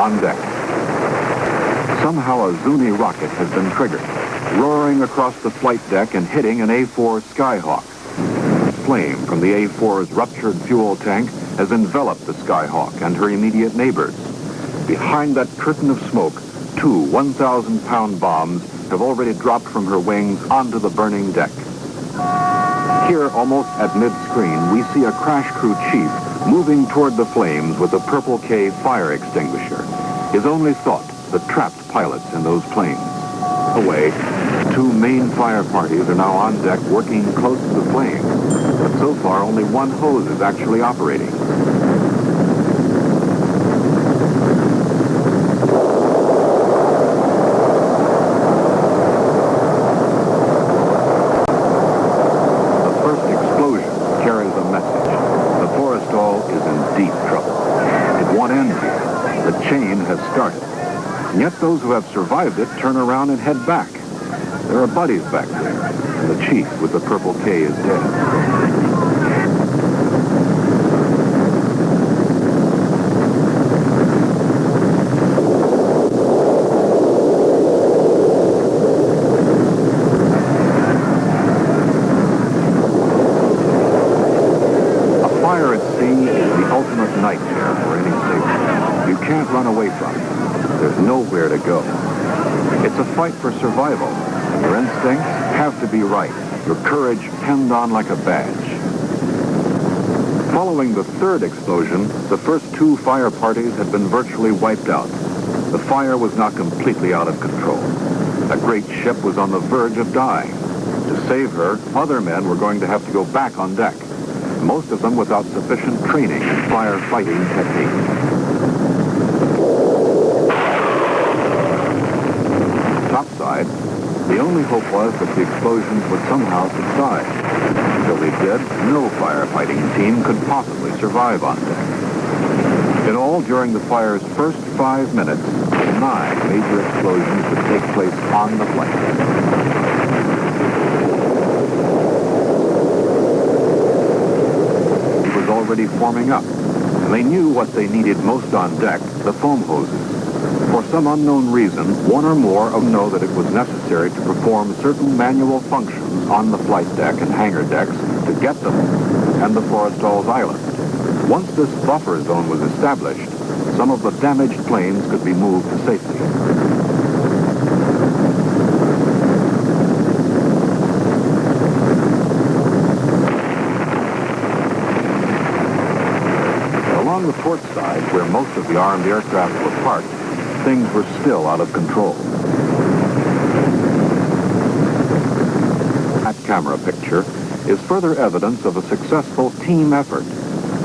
on deck. Somehow a Zuni rocket has been triggered, roaring across the flight deck and hitting an A4 Skyhawk. Flame from the A4's ruptured fuel tank has enveloped the Skyhawk and her immediate neighbors. Behind that curtain of smoke, two 1,000-pound bombs have already dropped from her wings onto the burning deck. Here, almost at mid-screen, we see a crash crew chief moving toward the flames with a Purple K fire extinguisher. His only thought, the trapped pilots in those planes. Away, two main fire parties are now on deck working close to the flames, but so far only one hose is actually operating. The first explosion carries a message. The Forrestal is in deep trouble. It won't end here. The chain has started. And yet those who have survived it turn around and head back. There are buddies back there, and the chief with the Purple K is dead. A fire at sea is the ultimate nightmare for any sailor. You can't run away from it. There's nowhere to go. It's a fight for survival. Your instincts have to be right. Your courage pinned on like a badge. Following the third explosion, the first two fire parties had been virtually wiped out. The fire was not completely out of control. A great ship was on the verge of dying. To save her, other men were going to have to go back on deck, most of them without sufficient training in firefighting techniques. Topside, the only hope was that the explosions would somehow subside. Until they did, no firefighting team could possibly survive on deck. In all, during the fire's first 5 minutes, 9 major explosions would take place on the flight deck. It was already forming up, and they knew what they needed most on deck, the foam hoses. For some unknown reason, one or more of them know that it was necessary to perform certain manual functions on the flight deck and hangar decks to get them and the Forrestal's island. Once this buffer zone was established, some of the damaged planes could be moved to safety. Along the port side, where most of the armed aircraft were parked, things were still out of control. That camera picture is further evidence of a successful team effort.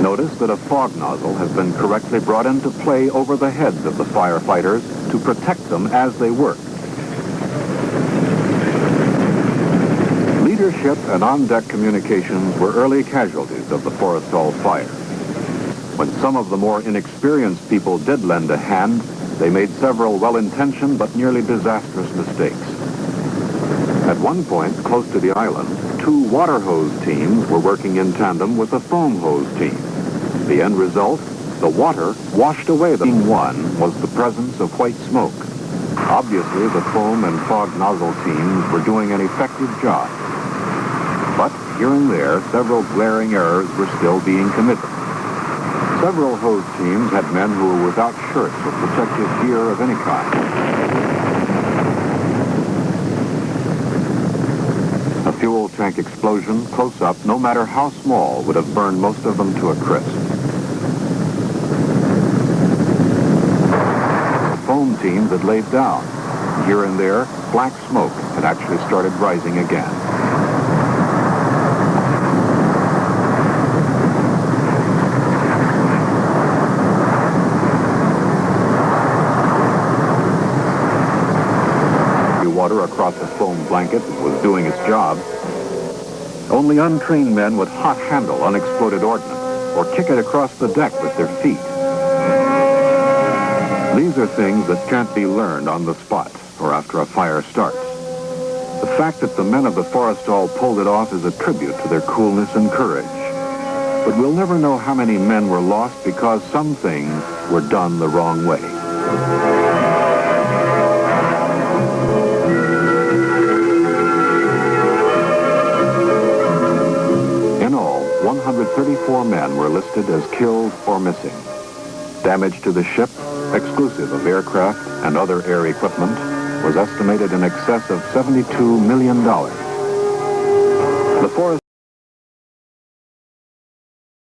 Notice that a fog nozzle has been correctly brought into play over the heads of the firefighters to protect them as they work. Leadership and on-deck communications were early casualties of the Forrestal fire. When some of the more inexperienced people did lend a hand, they made several well-intentioned but nearly disastrous mistakes. At one point, close to the island, 2 water hose teams were working in tandem with a foam hose team. The end result, the water washed away. The one was the presence of white smoke. Obviously, the foam and fog nozzle teams were doing an effective job. But here and there, several glaring errors were still being committed. Several hose teams had men who were without shirts or protective gear of any kind. A fuel tank explosion, close up, no matter how small, would have burned most of them to a crisp. The foam teams had laid down. Here and there, black smoke had actually started rising again. Water across a foam blanket was doing its job. Only untrained men would hot handle unexploded ordnance or kick it across the deck with their feet. These are things that can't be learned on the spot or after a fire starts. The fact that the men of the Forrestal pulled it off is a tribute to their coolness and courage. But we'll never know how many men were lost because some things were done the wrong way. In all, 134 men were listed as killed or missing. Damage to the ship, exclusive of aircraft and other air equipment, was estimated in excess of $72 million. The Forrestal